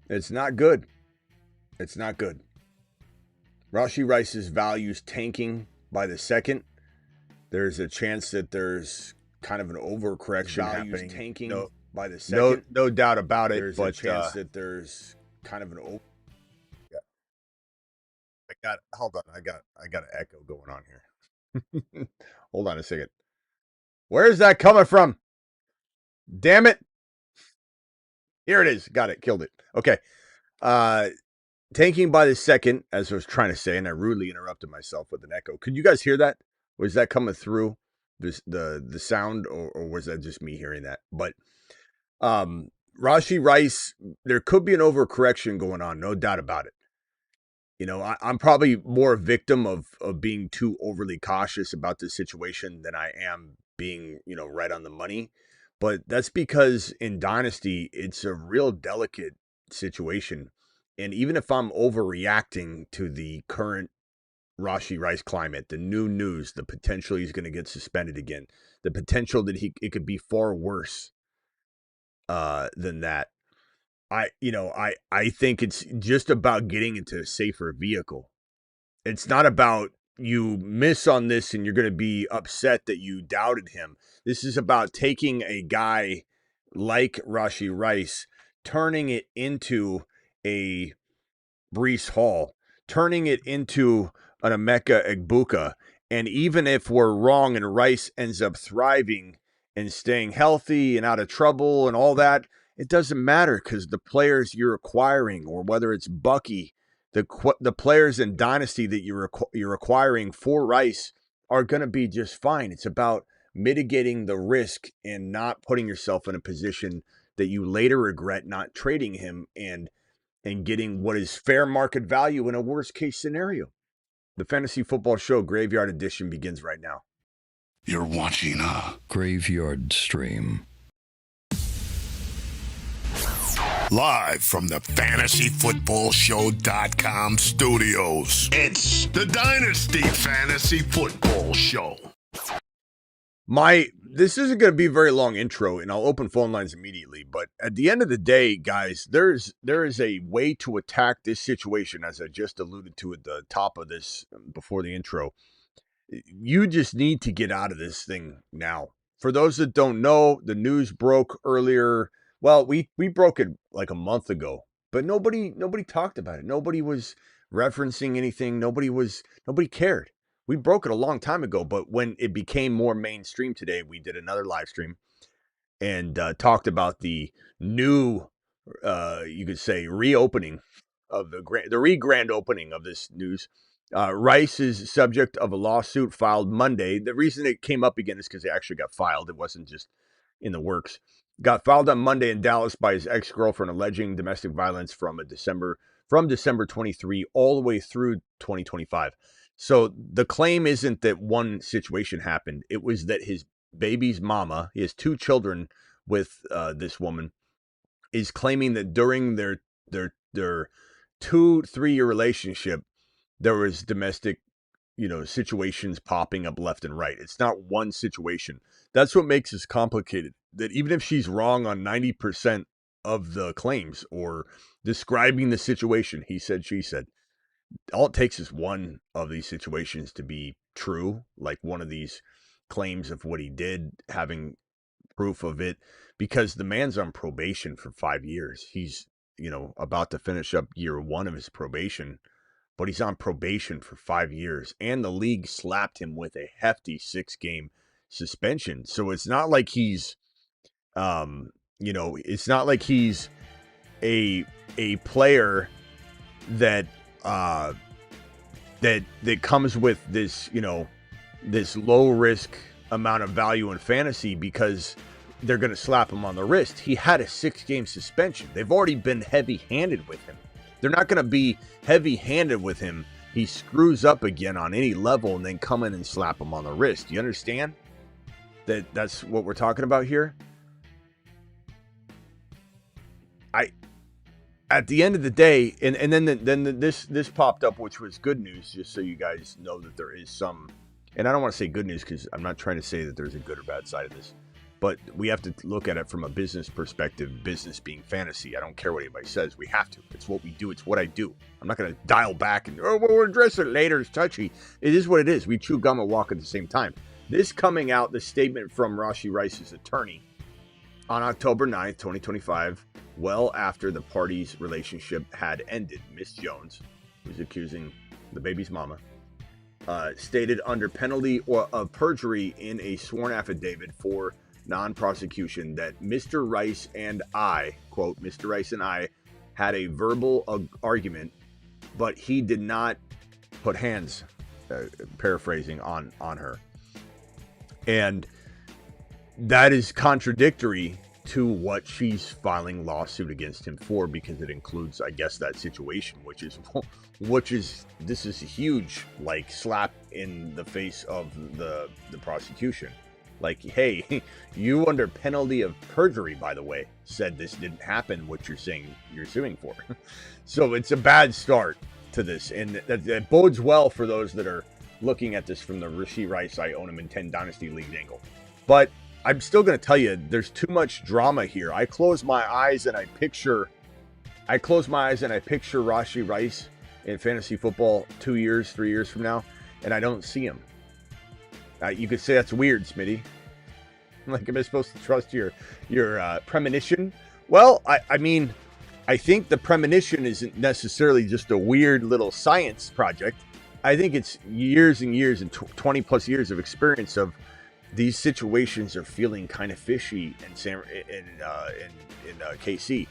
It's not good. It's not good. Rashee Rice's value's tanking by the second. There's a chance that there's kind of an overcorrection happening. Tanking by the second. No doubt about it. There's a chance that there's kind of an over. Hold on. I got an echo going on here. Hold on a second. Where's that coming from? Damn it. Here it is. Got it. Killed it. Okay. Tanking by the second, as I was trying to say, and I rudely interrupted myself with an echo. Could you guys hear that? Was that coming through the sound, or was that just me hearing that? But Rashee Rice, there could be an overcorrection going on, no doubt about it. You know, I'm probably more a victim of being too overly cautious about this situation than I am being, right on the money. But that's because in Dynasty, it's a real delicate situation. And even if I'm overreacting to the current Rashee Rice climate, the new news, the potential he's going to get suspended again, the potential that it could be far worse than that. I think it's just about getting into a safer vehicle. It's not about you miss on this and you're going to be upset that you doubted him. This is about taking a guy like Rashee Rice, turning it into a Breece Hall, turning it into an Emeka Egbuka. And even if we're wrong and Rice ends up thriving and staying healthy and out of trouble and all that, it doesn't matter because the players you're acquiring, or whether it's Bucky, the players in Dynasty that you're acquiring for Rice are going to be just fine. It's about mitigating the risk and not putting yourself in a position that you later regret not trading him and getting what is fair market value in a worst case scenario. The Fantasy Football Show Graveyard Edition begins right now. You're watching a Graveyard Stream. Live from the FantasyFootballShow.com studios. It's the Dynasty Fantasy Football Show. This isn't going to be a very long intro, and I'll open phone lines immediately. But at the end of the day, guys, there is a way to attack this situation, as I just alluded to at the top of this before the intro. You just need to get out of this thing now. For those that don't know, the news broke earlier. Well, we broke it like a month ago, but nobody talked about it. Nobody was referencing anything. Nobody cared. We broke it a long time ago, but when it became more mainstream today, we did another live stream and talked about the new, you could say, reopening of the grand opening of this news. Rice is subject of a lawsuit filed Monday. The reason it came up again is because it actually got filed. It wasn't just in the works. Got filed on Monday in Dallas by his ex-girlfriend alleging domestic violence from December 23 all the way through 2025. So the claim isn't that one situation happened. It was that his baby's mama, he has two children with this woman, is claiming that during their 2-3 year relationship, there was domestic, situations popping up left and right. It's not one situation. That's what makes this complicated. That even if she's wrong on 90% of the claims or describing the situation, he said, she said, all it takes is one of these situations to be true, like one of these claims of what he did, having proof of it, because the man's on probation for 5 years. He's, about to finish up year 1 of his probation, but he's on probation for 5 years, and the league slapped him with a hefty 6-game suspension. So it's not like he's, it's not like he's a player that that comes with this, this low risk amount of value in fantasy because they're going to slap him on the wrist. He had a 6-game suspension. They've already been heavy-handed with him. They're not going to be heavy-handed with him. He screws up again on any level and then come in and slap him on the wrist. You understand that's what we're talking about here? At the end of the day, and then this popped up, which was good news, just so you guys know that there is some, and I don't want to say good news because I'm not trying to say that there's a good or bad side of this, But we have to look at it from a business perspective, business being fantasy. I don't care what anybody says. We have to. It's what we do. It's what I do. I'm not going to dial back and, we'll address it later. It's touchy. It is what it is. We chew gum and walk at the same time. This coming out, the statement from Rashee Rice's attorney on October 9th, 2025, well after the parties' relationship had ended. Miss Jones, who's accusing the baby's mama, stated under penalty of perjury in a sworn affidavit for non-prosecution that Mr. Rice and I, quote, Mr. Rice and I had a verbal argument, but he did not put hands, paraphrasing, on her. And that is contradictory to what she's filing lawsuit against him for, because it includes, I guess, that situation, which is this is a huge, like, slap in the face of the prosecution. Like, hey, you under penalty of perjury, by the way, said this didn't happen, what you're saying you're suing for. So it's a bad start to this, and that bodes well for those that are looking at this from the Rashee Rice, I own him in 10 Dynasty League angle. But I'm still going to tell you, there's too much drama here. I close my eyes and I picture Rashee Rice in fantasy football 2 years, 3 years from now, and I don't see him. You could say that's weird, Smitty. Like, am I supposed to trust your premonition? Well, I mean, I think the premonition isn't necessarily just a weird little science project. I think it's years and years and 20 plus years of experience of these situations are feeling kind of fishy in KC.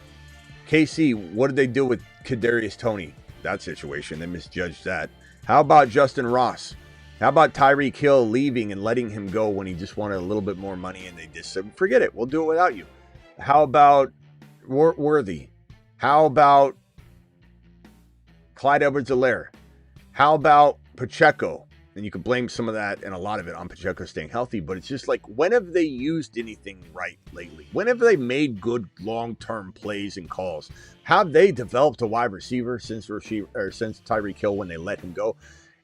KC, what did they do with Kadarius Toney? That situation, they misjudged that. How about Justin Ross? How about Tyreek Hill leaving and letting him go when he just wanted a little bit more money and they just said, forget it, we'll do it without you? How about Worthy? How about Clyde Edwards-Helaire? How about Pacheco? And you could blame some of that and a lot of it on Pacheco staying healthy, but it's just like, when have they used anything right lately? When have they made good long-term plays and calls? Have they developed a wide receiver since Tyreek Hill when they let him go?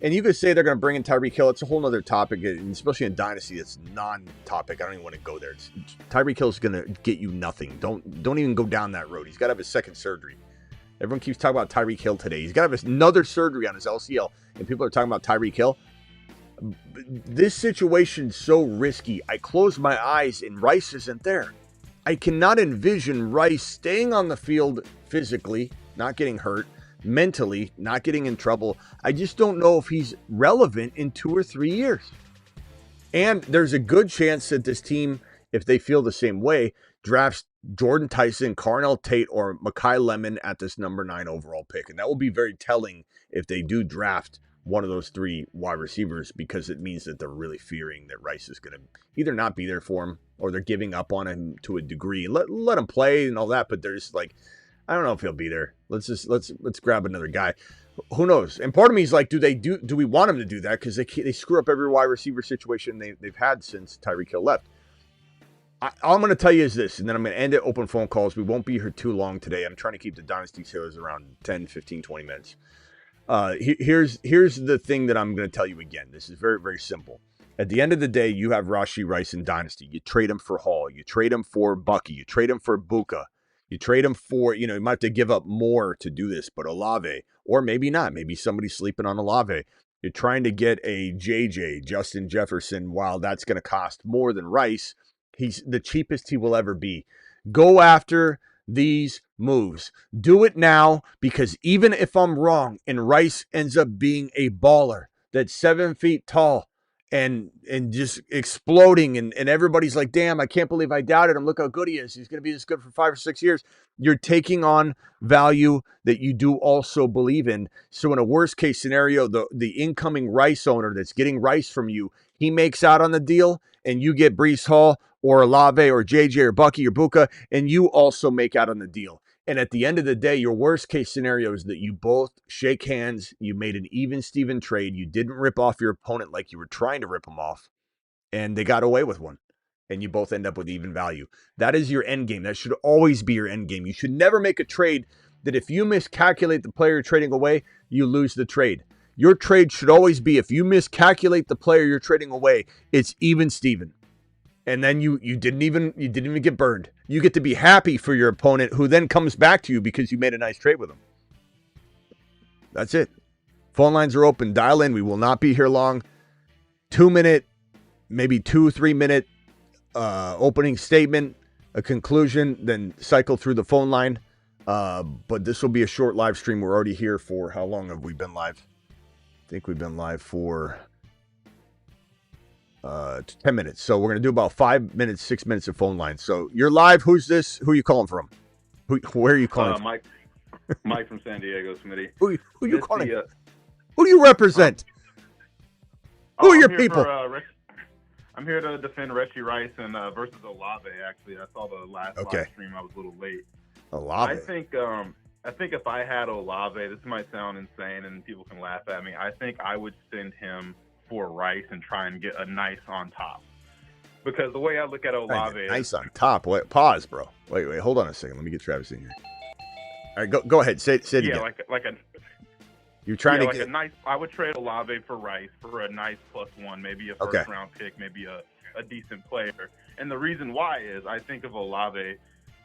And you could say they're going to bring in Tyreek Hill. It's a whole other topic, and especially in Dynasty, it's non-topic. I don't even want to go there. Tyreek Hill is going to get you nothing. Don't even go down that road. He's got to have his second surgery. Everyone keeps talking about Tyreek Hill today. He's got to have another surgery on his LCL, and people are talking about Tyreek Hill. This situation's so risky. I close my eyes, and Rice isn't there. I cannot envision Rice staying on the field physically, not getting hurt, mentally, not getting in trouble. I just don't know if he's relevant in 2 or 3 years. And there's a good chance that this team, if they feel the same way, drafts Jordan Tyson, Carnell Tate, or Mekhi Lemon at this number 9 overall pick. And that will be very telling if they do draft one of those 3 wide receivers, because it means that they're really fearing that Rice is going to either not be there for him or they're giving up on him to a degree. Let him play and all that, but they're just like, I don't know if he'll be there. Let's grab another guy. Who knows? And part of me is like, do we want him to do that? Because they screw up every wide receiver situation they've had since Tyreek Hill left. All I'm going to tell you is this, and then I'm going to end it. Open phone calls. We won't be here too long today. I'm trying to keep the Dynasty shows around 10, 15, 20 minutes. Here's the thing that I'm going to tell you again. This is very, very simple. At the end of the day, you have Rashee Rice in Dynasty. You trade him for Hall. You trade him for Bucky. You trade him for Buka. You trade him for, you might have to give up more to do this, but Olave, or maybe not. Maybe somebody's sleeping on Olave. You're trying to get a JJ, Justin Jefferson, while that's going to cost more than Rice. He's the cheapest he will ever be. Go after these moves. Do it now, because even if I'm wrong and Rice ends up being a baller that's 7 feet tall and just exploding, and everybody's like, damn, I can't believe I doubted him. Look how good he is. He's going to be this good for 5 or 6 years. You're taking on value that you do also believe in. So in a worst case scenario, the incoming Rice owner that's getting Rice from you, he makes out on the deal, and you get Breece Hall or Olave or JJ or Bucky or Buka, and you also make out on the deal. And at the end of the day, your worst case scenario is that you both shake hands, you made an even Steven trade, you didn't rip off your opponent like you were trying to rip him off, and they got away with one, and you both end up with even value. That is your end game. That should always be your end game. You should never make a trade that if you miscalculate the player you're trading away, you lose the trade. Your trade should always be, if you miscalculate the player you're trading away, it's even Steven. and then you didn't even get burned. You get to be happy for your opponent, who then comes back to you because you made a nice trade with them. That's it. Phone lines are open. Dial in. We will not be here long. 2-minute, maybe 2-3 minute opening statement, a conclusion, then cycle through the phone line. But this will be a short live stream. We're already here for, how long have we been live? I think we've been live for 10 minutes. So we're going to do about 5 minutes, 6 minutes of phone line. So you're live. Who's this? Who are you calling from? Where are you calling from? Mike from San Diego, Smitty. Who are you calling? Who do you represent? Who are your people? I'm here to defend Rashee Rice and versus Olave. Actually, I saw the last live stream. I was a little late. Olave. I think if I had Olave, this might sound insane and people can laugh at me. I think I would send him for Rice and try and get a nice on top. Because the way I look at Olave, nice on top. Wait, pause, bro. Wait, hold on a second. Let me get Travis in here. All right, go ahead. Say it again. like a. You're trying to get a nice. I would trade Olave for Rice for a nice +1, maybe a first round pick, maybe a decent player. And the reason why is I think of Olave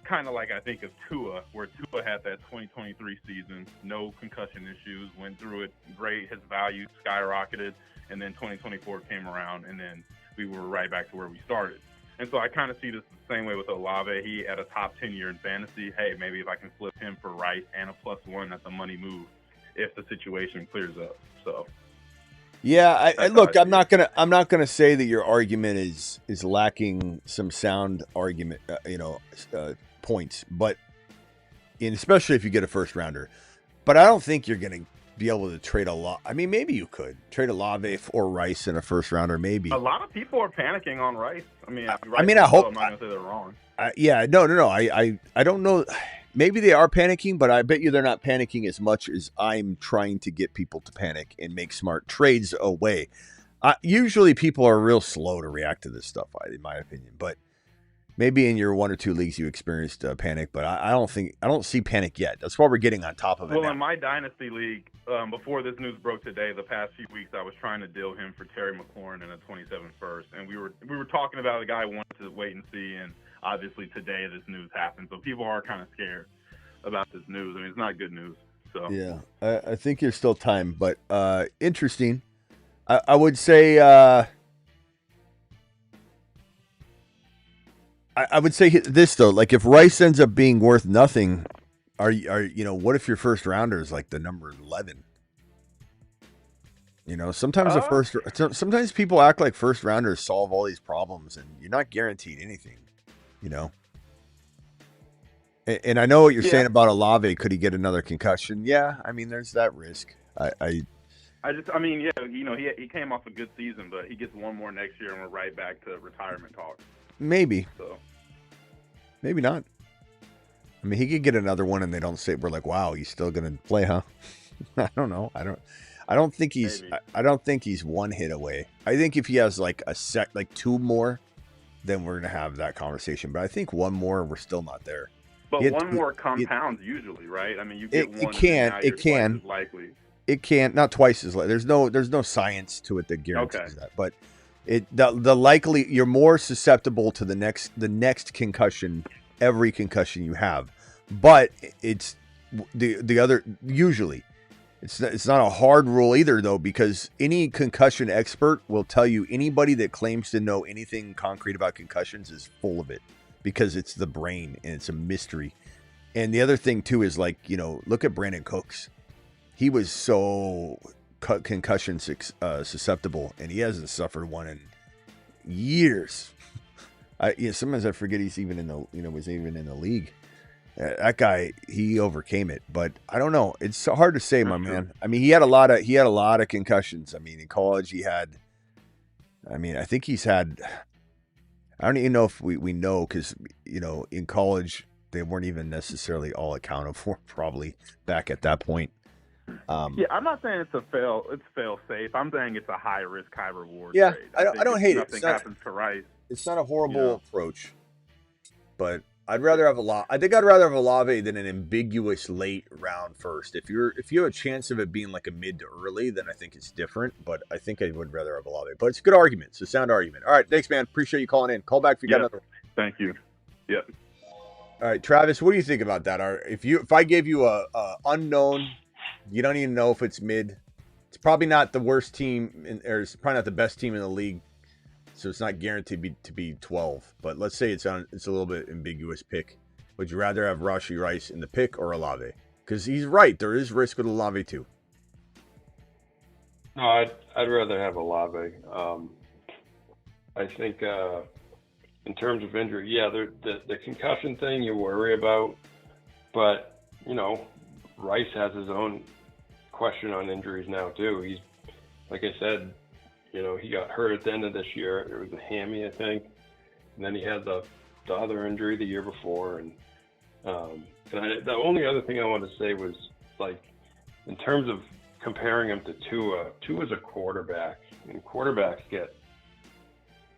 kind of like I think of Tua, where Tua had that 2023 season, no concussion issues, went through it great, his value skyrocketed, and then 2024 came around, and then we were right back to where we started. And so I kind of see this the same way with Olave. He had a top 10 year in fantasy. Hey, maybe if I can flip him for Rice and a +1, that's a money move if the situation clears up. So yeah, look, I'm not gonna say that your argument is lacking some sound argument, points, but especially if you get a first rounder. But I don't think you're gonna be able to trade a lot. I mean, maybe you could trade Olave or Rice in a first rounder, maybe. A lot of people are panicking on Rice. I hope. I'm not gonna say they're wrong. No. I don't know. Maybe they are panicking, but I bet you they're not panicking as much as I'm trying to get people to panic and make smart trades away. Usually people are real slow to react to this stuff, in my opinion. But maybe in your 1 or 2 leagues you experienced panic, but I don't see panic yet. That's why we're getting on top of it. Well, now. In my Dynasty league, before this news broke today, the past few weeks, I was trying to deal him for Terry McLaurin in a 27 first, and we were talking about the guy wanted to wait and see, and obviously today this news happened, so people are kind of scared about this news. I mean, it's not good news. So yeah, I think there's still time, but interesting. I would say I would say this though, like if Rice ends up being worth nothing, what if your first rounder is like the number 11? Sometimes people act like first rounders solve all these problems, and you're not guaranteed anything, And I know what you're saying about Olave. Could he get another concussion? Yeah, I mean, there's that risk. He came off a good season, but he gets one more next year, and we're right back to retirement talk. Maybe. So. Maybe not. I mean, he could get another one, and they don't say we're like, "Wow, he's still going to play, huh?" I don't know. I don't think he's. I don't think he's one hit away. I think if he has like like 2 more, then we're gonna have that conversation. But I think 1 more, we're still not there. But 1 more compounds usually, right? I mean, you get one. It can. Likely. It can't. Not twice as likely. There's no science to it that guarantees that. But the likely you're more susceptible to the next concussion, every concussion you have. But it's the other usually. It's not a hard rule either though, because any concussion expert will tell you anybody that claims to know anything concrete about concussions is full of it, because it's the brain and it's a mystery. And the other thing too is like, look at Brandon Cooks. He was so concussion susceptible, and he hasn't suffered one in years. Sometimes I forget he's even in the was even in the league. That guy, he overcame it, but I don't know. It's so hard to say, my man. I mean, he had a lot of concussions. I mean, in college I think he's had. I don't even know if we know, because in college they weren't even necessarily all accounted for, probably back at that point. I'm not saying it's fail safe. I'm saying it's a high risk, high reward. Yeah, trade. I don't hate it. Nothing happens to Rice. It's not a horrible approach, but I'd rather have I think I'd rather have Olave than an ambiguous late round first. If you have a chance of it being like a mid to early, then I think it's different. But I think I would rather have Olave. But it's a good argument. It's a sound argument. All right, thanks, man. Appreciate you calling in. Call back if you got another one. Thank you. Yep. All right, Travis, what do you think about that? If I gave you a unknown, you don't even know if it's mid. It's probably not the worst team, or it's probably not the best team in the league. So it's not guaranteed to be 12. But let's say it's a little bit ambiguous pick. Would you rather have Rashee Rice in the pick or Olave? Because he's right. There is risk with Olave too. No, I'd rather have Olave. I think in terms of injury, yeah, the concussion thing you worry about. But, Rice has his own question on injuries now too. He's, like I said, he got hurt at the end of this year. It was a hammy, I think. And then he had the other injury the year before. And the only other thing I wanted to say was, like, in terms of comparing him to Tua's a quarterback. And quarterbacks get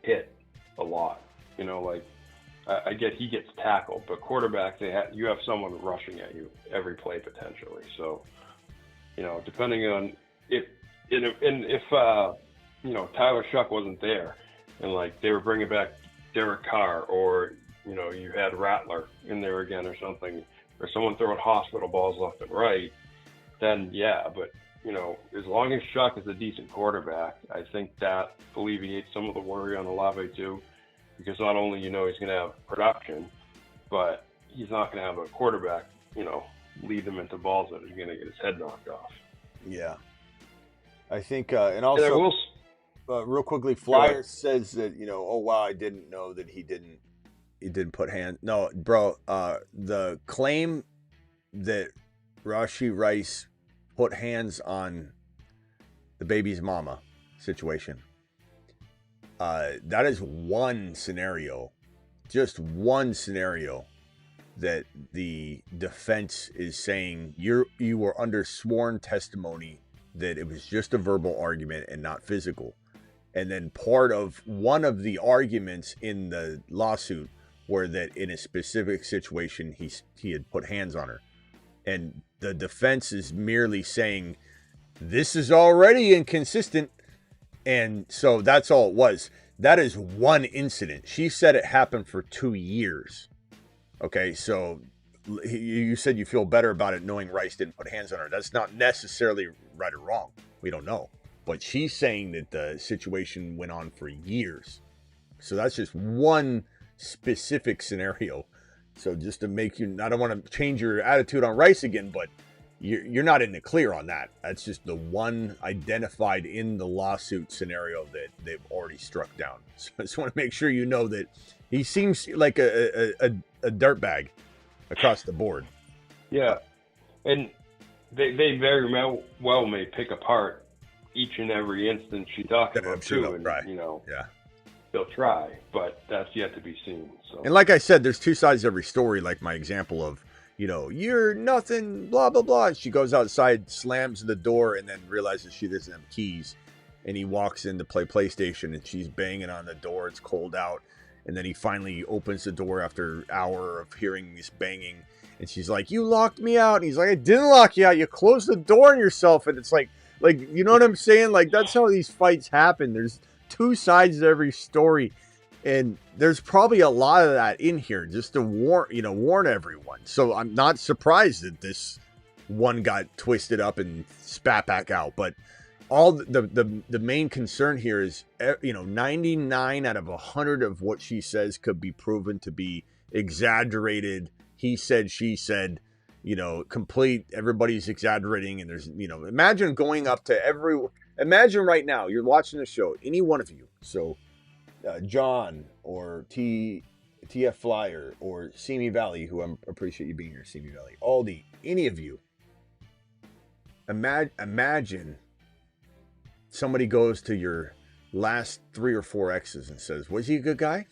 hit a lot. I get he gets tackled, but quarterbacks, you have someone rushing at you every play potentially. So, depending on if Tyler Shuck wasn't there, and like they were bringing back Derek Carr, or you had Rattler in there again or something, or someone throwing hospital balls left and right, then yeah. But as long as Shuck is a decent quarterback, I think that alleviates some of the worry on Olave too, because not only he's going to have production, but he's not going to have a quarterback lead him into balls that he's going to get his head knocked off. Yeah, I think, and also. Real quickly, Flyer says that oh wow, I didn't know that he didn't put hands. No, bro, the claim that Rashee Rice put hands on the baby's mama situation. That is one scenario, just one scenario that the defense is saying you were under sworn testimony that it was just a verbal argument and not physical. And then part of one of the arguments in the lawsuit were that in a specific situation, he had put hands on her. And the defense is merely saying, this is already inconsistent. And so that's all it was. That is one incident. She said it happened for 2 years. Okay, so you said you feel better about it knowing Rice didn't put hands on her. That's not necessarily right or wrong. We don't know. But she's saying that the situation went on for years. So that's just one specific scenario. So just to make you, I don't want to change your attitude on Rice again, but you're not in the clear on that. That's just the one identified in the lawsuit scenario that they've already struck down. So I just want to make sure you know that he seems like a dirtbag across the board. Yeah. And they very well may pick apart each and every instance she talks about too, and yeah, they'll try, but that's yet to be seen. So, and like I said, there's two sides to every story. Like my example of, you're nothing, blah blah blah. And she goes outside, slams the door, and then realizes she doesn't have keys, and he walks in to play PlayStation, and she's banging on the door. It's cold out, and then he finally opens the door after an hour of hearing this banging, and she's like, "You locked me out," and he's like, "I didn't lock you out. You closed the door on yourself," and it's like, you know what I'm saying? Like, that's how these fights happen. There's two sides to every story. And there's probably a lot of that in here just to warn everyone. So I'm not surprised that this one got twisted up and spat back out. But all the main concern here is, 99 out of 100 of what she says could be proven to be exaggerated. He said, she said. Complete, everybody's exaggerating, and there's, imagine going up to imagine right now, you're watching the show, any one of you, so John, or TF Flyer, or Simi Valley, who I appreciate you being here, Simi Valley, Aldi, any of you, imagine somebody goes to your last 3 or 4 exes and says, was he a good guy?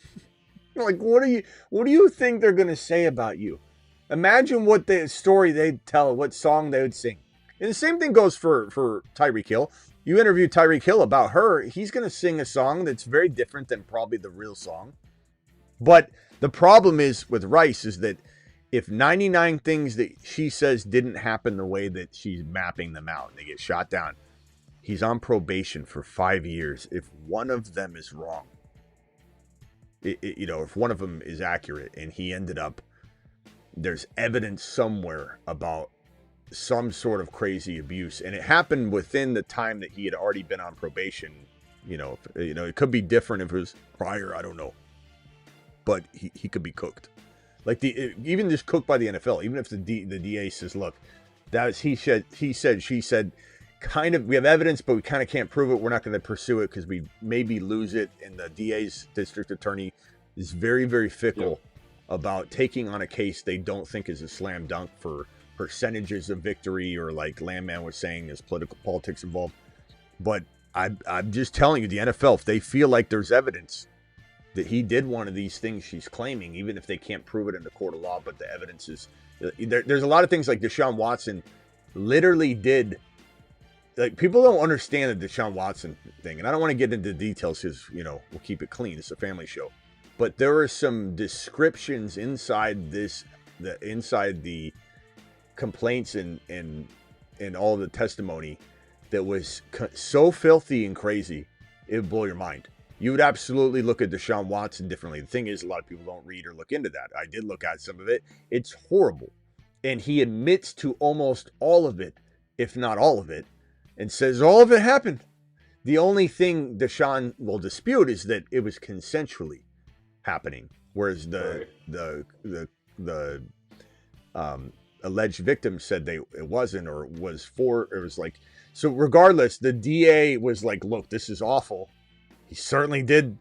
Like, what do you think they're going to say about you? Imagine what the story they'd tell, what song they would sing. And the same thing goes for Tyreek Hill. You interview Tyreek Hill about her, he's going to sing a song that's very different than probably the real song. But The problem is with Rice is that if 99 things that she says didn't happen the way that she's mapping them out and they get shot down, he's on probation for 5 years. If one of them is wrong, if one of them is accurate and he ended up, there's evidence somewhere about some sort of crazy abuse, and it happened within the time that he had already been on probation. It could be different if it was prior. I don't know, but he could be cooked, like even just cooked by the NFL. Even if the DA says, "Look, that was he said, she said," kind of, we have evidence, but we kind of can't prove it. We're not going to pursue it because we maybe lose it. And the DA's district attorney is very, very fickle about taking on a case they don't think is a slam dunk for percentages of victory, or like Landman was saying, there's politics involved. But I'm just telling you, the NFL, if they feel like there's evidence that he did one of these things she's claiming, even if they can't prove it in the court of law, but the evidence is there's a lot of things like Deshaun Watson literally did. Like, people don't understand the Deshaun Watson thing, and I don't want to get into details because, we'll keep it clean. It's a family show. But there are some descriptions inside the complaints and all the testimony that was so filthy and crazy, it would blow your mind. You would absolutely look at Deshaun Watson differently. The thing is, a lot of people don't read or look into that. I did look at some of it. It's horrible. And he admits to almost all of it, if not all of it, and says all of it happened. The only thing Deshaun will dispute is that it was consensually happening, whereas the alleged victim said it wasn't, or it was like. So regardless, the DA was like, "Look, this is awful. He certainly did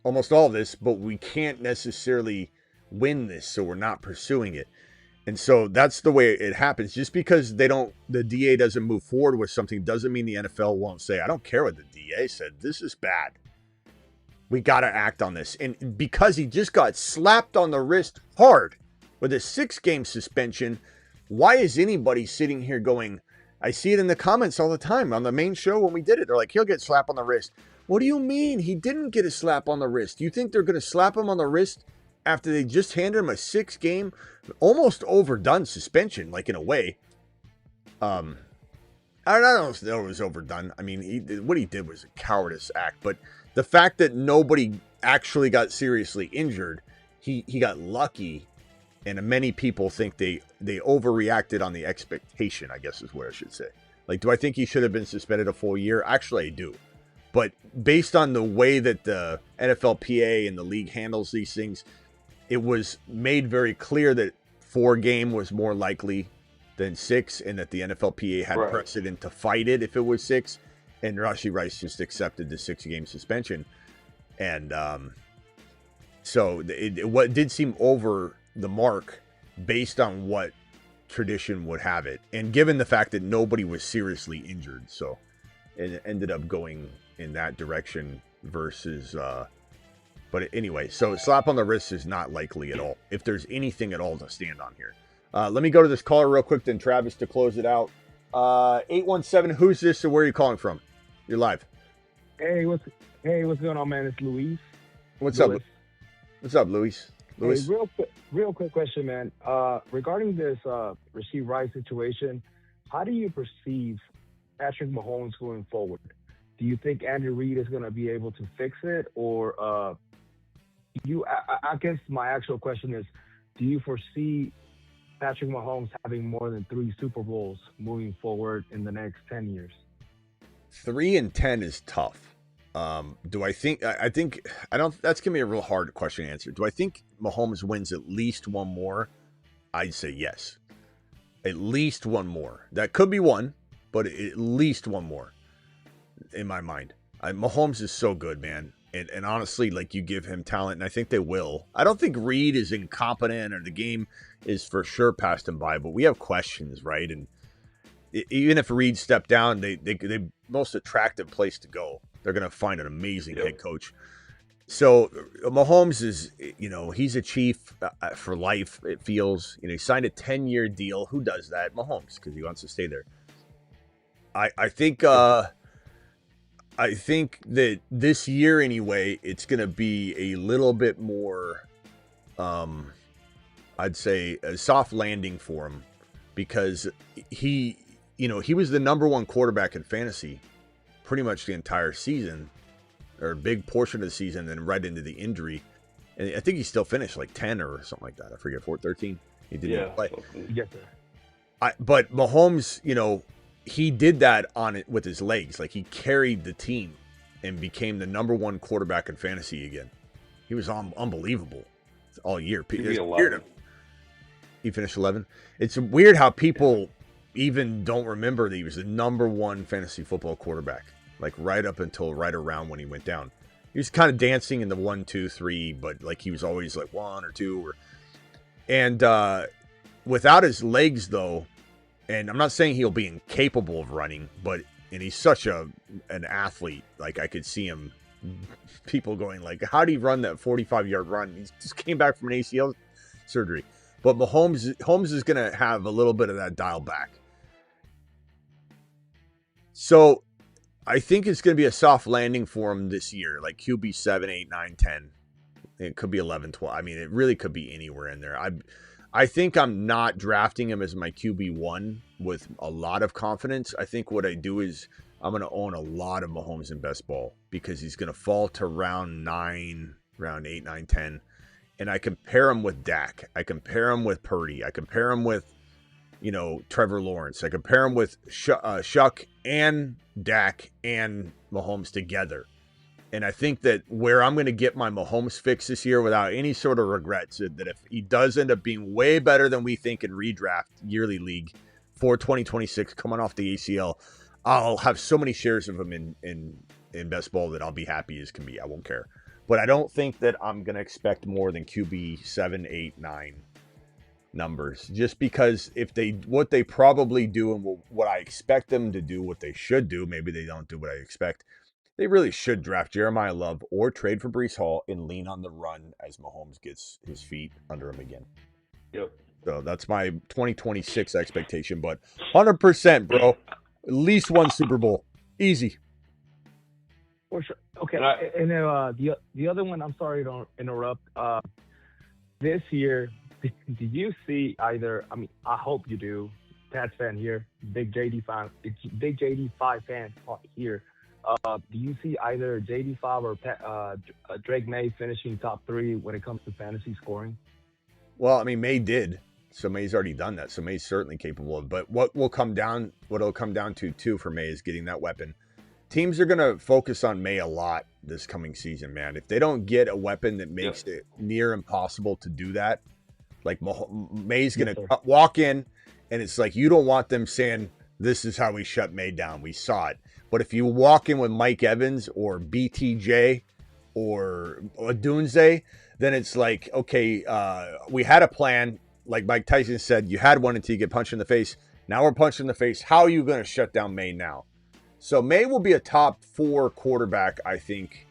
almost all of this, but we can't necessarily win this, so we're not pursuing it." And so that's the way it happens. Just because the DA doesn't move forward with something doesn't mean the NFL won't say, "I don't care what the DA said. This is bad. We got to act on this." And because he just got slapped on the wrist hard with a 6-game suspension, why is anybody sitting here going, I see it in the comments all the time on the main show when we did it. They're like, he'll get slapped on the wrist. What do you mean? He didn't get a slap on the wrist. You think they're going to slap him on the wrist after they just handed him a 6-game, almost overdone suspension, like in a way? I don't know if it was overdone. I mean, what he did was a cowardice act, but the fact that nobody actually got seriously injured, he got lucky, and many people think they overreacted on the expectation, I guess is what I should say. Like, do I think he should have been suspended a full year? Actually, I do. But based on the way that the NFLPA and the league handles these things, it was made very clear that 4-game was more likely than 6, and that the NFLPA had precedent to fight it if it was 6. And Rashee Rice just accepted the 6-game suspension. And so it did seem over the mark based on what tradition would have it. And given the fact that nobody was seriously injured. So it ended up going in that direction versus... But anyway, so slap on the wrist is not likely at all, if there's anything at all to stand on here. Let me go to this caller real quick, then Travis to close it out. 817, who's this and where are you calling from? You're live. Hey, what's going on, man? It's Luis. What's up, Luis? Hey, real quick question, man. Regarding this Rashee Rice situation, how do you perceive Patrick Mahomes going forward? Do you think Andy Reid is going to be able to fix it, or I guess my actual question is, do you foresee Patrick Mahomes having more than 3 Super Bowls moving forward in the next 10 years? 3 and 10 is tough. Do I think, I don't, that's going to be a real hard question to answer. Do I think Mahomes wins at least one more? I'd say yes. At least one more. That could be one, but at least one more in my mind. Mahomes is so good, man. And honestly, like, you give him talent, and I think they will. I don't think Reed is incompetent, or the game is for sure passed him by, but we have questions, right? And even if Reed stepped down, they most attractive place to go. They're going to find an amazing head coach. So Mahomes is, he's a chief for life, it feels. He signed a 10-year deal. Who does that? Mahomes, because he wants to stay there. I think that this year anyway, it's going to be a little bit more I'd say a soft landing for him because he was the number one quarterback in fantasy pretty much the entire season or a big portion of the season, then right into the injury. And I think he still finished like 10 or something like that. I forget, 13. He didn't play. Yes, sir. But Mahomes, he did that on it with his legs. Like he carried the team and became the number one quarterback in fantasy again. He was unbelievable all year. He finished 11. It's weird how people even don't remember that he was the number one fantasy football quarterback, like right up until right around when he went down. He was kind of dancing in the 1, 2, 3, but like he was always like 1 or 2. And without his legs, though, and I'm not saying he'll be incapable of running, and he's such an athlete. Like I could see him, people going like, how do you run that 45-yard run? He just came back from an ACL surgery. But Mahomes is going to have a little bit of that dial back. So I think it's going to be a soft landing for him this year, like QB 7, 8, 9, 10. It could be 11, 12. I mean, it really could be anywhere in there. I think I'm not drafting him as my QB1 with a lot of confidence. I think what I do is I'm going to own a lot of Mahomes in best ball because he's going to fall to round 9, round 8, 9, 10. And I compare him with Dak. I compare him with Purdy. I compare him with, Trevor Lawrence. I compare him with Shuck and Dak and Mahomes together. And I think that where I'm going to get my Mahomes fix this year without any sort of regrets, that if he does end up being way better than we think in redraft yearly league for 2026 coming off the ACL, I'll have so many shares of him in best ball that I'll be happy as can be. I won't care. But I don't think that I'm going to expect more than QB 7, 8, 9 numbers. Just because what they probably do and what I expect them to do, what they should do, maybe they don't do what I expect. They really should draft Jeremiah Love or trade for Breece Hall and lean on the run as Mahomes gets his feet under him again. Yep. So that's my 2026 expectation. But 100%, bro. At least one Super Bowl. Easy. For sure. Okay. And then the other one, I'm sorry to interrupt. This year, did you see either? I mean, I hope you do. Pats fan here, big JD5 fan here. Do you see either JD5 or Drake May finishing top 3 when it comes to fantasy scoring? Well, I mean, May did. So May's already done that. So May's certainly capable of. But what it'll come down to too for May is getting that weapon. Teams are going to focus on May a lot this coming season, man. If they don't get a weapon that makes it near impossible to do that, like May's going to walk in, and it's like you don't want them saying, this is how we shut May down. We saw it. But if you walk in with Mike Evans or BTJ or Dunze, then it's like, okay, we had a plan. Like Mike Tyson said, you had one until you get punched in the face. Now we're punched in the face. How are you going to shut down May now? So May will be a top 4 quarterback, I think.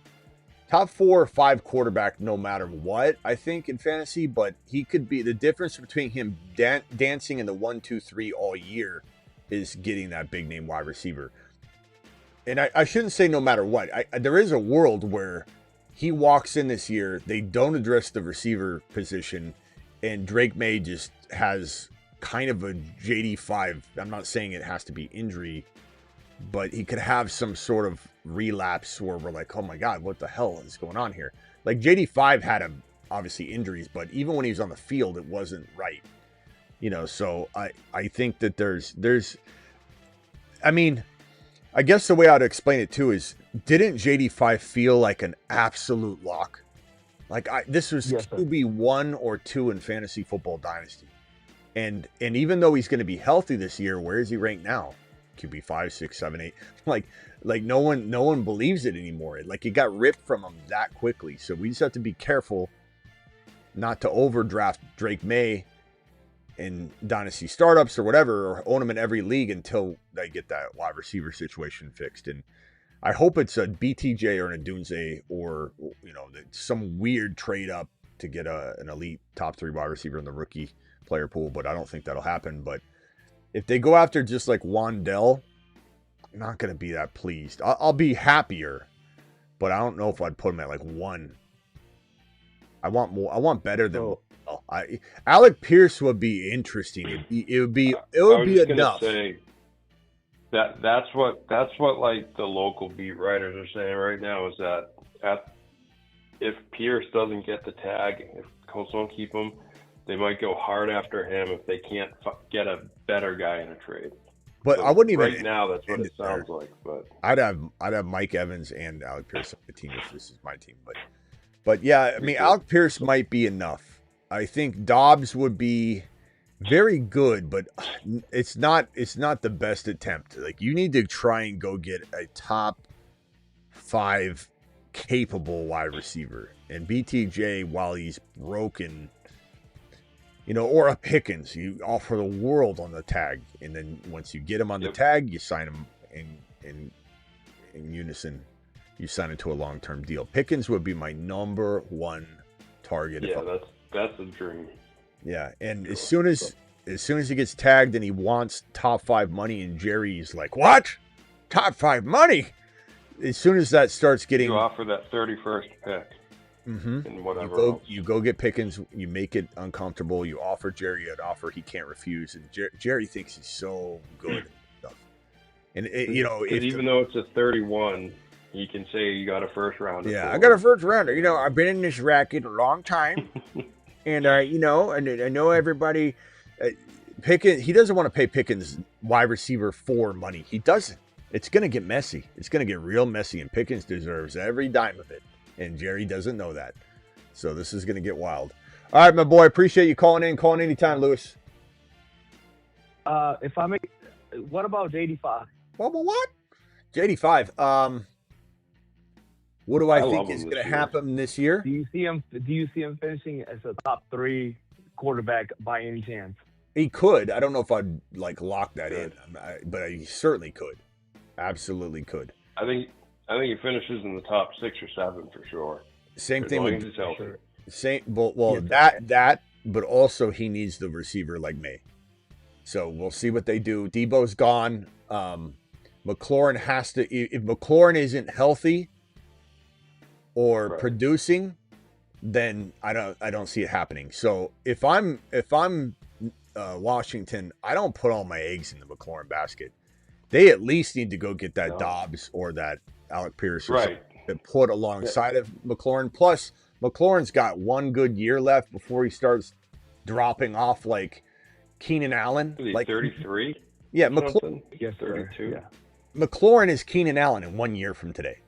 Top 4 or 5 quarterback no matter what, I think, in fantasy. But he could be the difference between him dancing in the 1, 2, 3 all year is getting that big name wide receiver. And I shouldn't say no matter what. There is a world where he walks in this year, they don't address the receiver position, and Drake May just has kind of a JD5. I'm not saying it has to be injury, but he could have some sort of relapse where we're like, oh my God, what the hell is going on here? Like JD5 had obviously injuries, but even when he was on the field, it wasn't right. So I think that there's, I mean, I guess the way I'd explain it too is, didn't JD5 feel like an absolute lock? Like this was QB 1 or 2 in fantasy football dynasty. And even though he's going to be healthy this year, where is he ranked now? QB 5, 6, 7, 8. Like no one believes it anymore. Like it got ripped from him that quickly. So we just have to be careful not to overdraft Drake May in dynasty startups or whatever, or own him in every league until they get that wide receiver situation fixed. And I hope it's a BTJ or an Adunze or some weird trade up to get an elite top 3 wide receiver in the rookie player pool, but I don't think that'll happen. But if they go after just like Wandell, I'm not going to be that pleased. I'll be happier, but I don't know if I'd put him at like 1. I want more. I want better than. So Alec Pierce would be interesting. It would be I was just enough. gonna say that's what like the local beat writers are saying right now is that if Pierce doesn't get the tag, if Colts don't keep him, they might go hard after him if they can't get a better guy in a trade. But So I wouldn't even. right now, that's what it sounds like. But I'd have Mike Evans and Alec Pierce on the team if this is my team. But yeah, I mean, Alec Pierce might be enough. I think Dobbs would be very good, but it's not the best attempt. Like, you need to try and go get a top 5 capable wide receiver. And BTJ, while he's broken, or a Pickens, you offer the world on the tag. And then once you get him on the tag, you sign him in unison. You sign into a long-term deal. Pickens would be my number 1 target. Yeah, that's a dream. Yeah, and as soon as he gets tagged and he wants top 5 money, and Jerry's like, "What? Top 5 money?" As soon as that starts getting, you offer that 31st pick and whatever you go get Pickens. You make it uncomfortable. You offer Jerry an offer he can't refuse, and Jerry thinks he's so good and stuff. And even though it's a 31. You can say you got a first rounder. Yeah, I got a first rounder. I've been in this racket a long time, and and I know everybody. Pickens, he doesn't want to pay Pickens wide receiver 4 money. He doesn't. It's going to get messy. It's going to get real messy, and Pickens deserves every dime of it. And Jerry doesn't know that. So this is going to get wild. All right, my boy. Appreciate you calling in. Calling anytime, Lewis. If I make, what about JD5? What? JD5. What do I think is going to happen this year? Do you see him finishing as a top 3 quarterback by any chance? He could. I don't know if I'd lock that in, but he certainly could. Absolutely could. I think he finishes in the top 6 or 7 for sure. Same thing with sure. That, but also he needs the receiver like May. So we'll see what they do. Debo's gone. McLaurin has to. If McLaurin isn't healthy or producing, then I don't see it happening. So if I'm Washington, I don't put all my eggs in the McLaurin basket. They at least need to go get that Dobbs or that Alec Pierce or something to put alongside of McLaurin. Plus, McLaurin's got 1 good year left before he starts dropping off like Keenan Allen. Like 33? Yeah, McLaurin. Yes, 32. Yeah. McLaurin is Keenan Allen in 1 year from today.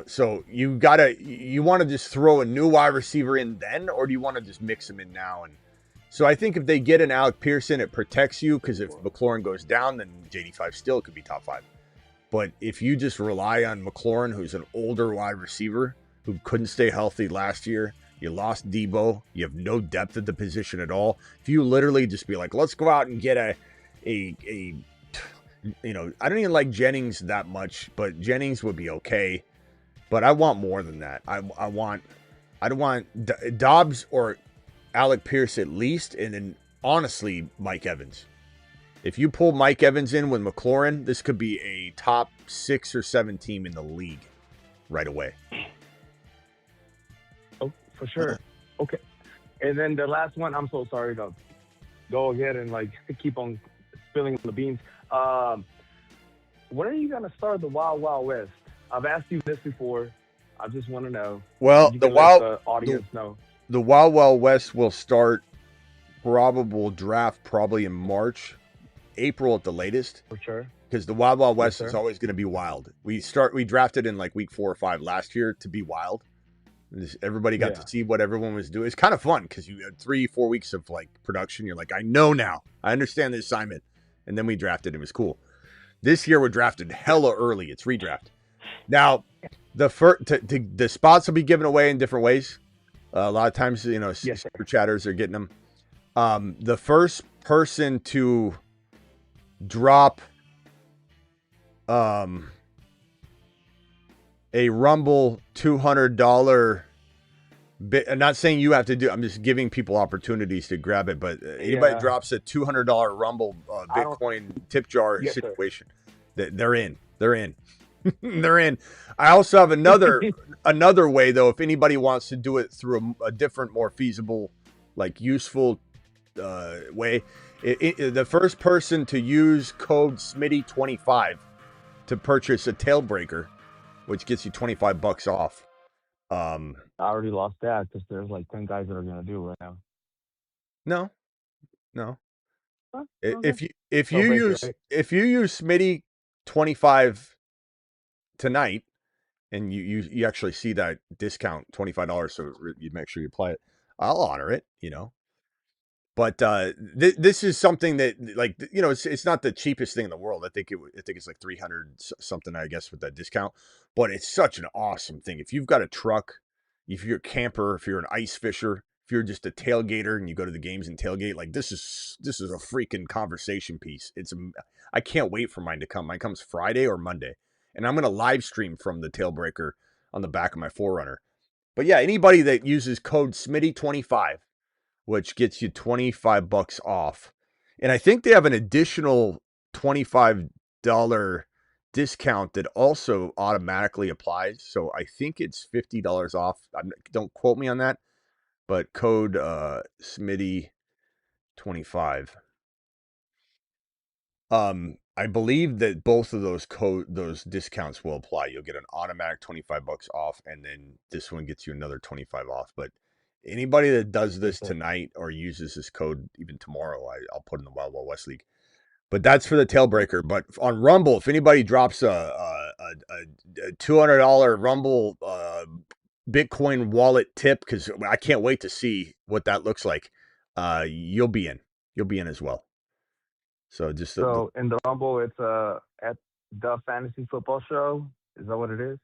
So you want to just throw a new wide receiver in then, or do you want to just mix them in now? And so I think if they get an Alec Pearson, it protects you, because if McLaurin goes down, then JD5 still could be top 5. But if you just rely on McLaurin, who's an older wide receiver who couldn't stay healthy last year, you lost Debo, you have no depth at the position at all. If you literally just be like, let's go out and get I don't even like Jennings that much, but Jennings would be okay. But I want more than that. I want Dobbs or Alec Pierce at least, and then honestly, Mike Evans. If you pull Mike Evans in with McLaurin, this could be a top 6 or 7 team in the league right away. Oh, for sure. Okay. And then the last one, I'm so sorry to go ahead and keep on spilling the beans. When are you gonna start the Wild Wild West? I've asked you this before. I just want to know. Well, the audience know. The Wild Wild West will start draft probably in March, April at the latest. For sure. Because the Wild Wild West is always going to be wild. We drafted in week 4 or 5 last year to be wild. Everybody got to see what everyone was doing. It's kind of fun because you had 3-4 weeks of production. You're like, I know now. I understand the assignment. And then we drafted. It was cool. This year we're drafted hella early. It's redraft. Now, the spots will be given away in different ways. A lot of times, super chatters are getting them. The first person to drop a Rumble $200 bit. I'm not saying you have to do. I'm just giving people opportunities to grab it. But anybody drops a $200 Rumble Bitcoin tip jar situation, they're in. They're in. They're in. I also have another way though. If anybody wants to do it through a different, more feasible, like useful way, the first person to use code Smitty25 to purchase a tailbreaker, which gets you $25 off. I already lost that because there's like 10 guys that are gonna do it right now. No. Huh? Okay. If No you breaker, use right? if you use Smitty25 tonight, and you actually see that discount $25, so you make sure you apply it, I'll honor it. But this is something that, like, it's not the cheapest thing in the world. I think it's like 300 something, I guess, with that discount. But it's such an awesome thing. If you've got a truck, if you're a camper, if you're an ice fisher, if you're just a tailgater and you go to the games and tailgate, like, this is a freaking conversation piece. I can't wait for mine to come. Mine comes Friday or Monday, and I'm gonna live stream from the tailbreaker on the back of my 4Runner. But yeah, anybody that uses code Smitty25, which gets you $25 off. And I think they have an additional $25 discount that also automatically applies. So I think it's $50 off. Don't quote me on that, but code Smitty25. I believe that both of those discounts will apply. You'll get an automatic $25 off, and then this one gets you another 25 off. But anybody that does this tonight or uses this code even tomorrow, I'll put in the Wild Wild West League. But that's for the tailbreaker. But on Rumble, if anybody drops a $200 Rumble Bitcoin wallet tip, because I can't wait to see what that looks like, you'll be in. You'll be in as well. So just in the Rumble, it's at the Fantasy Football Show. Is that what it is?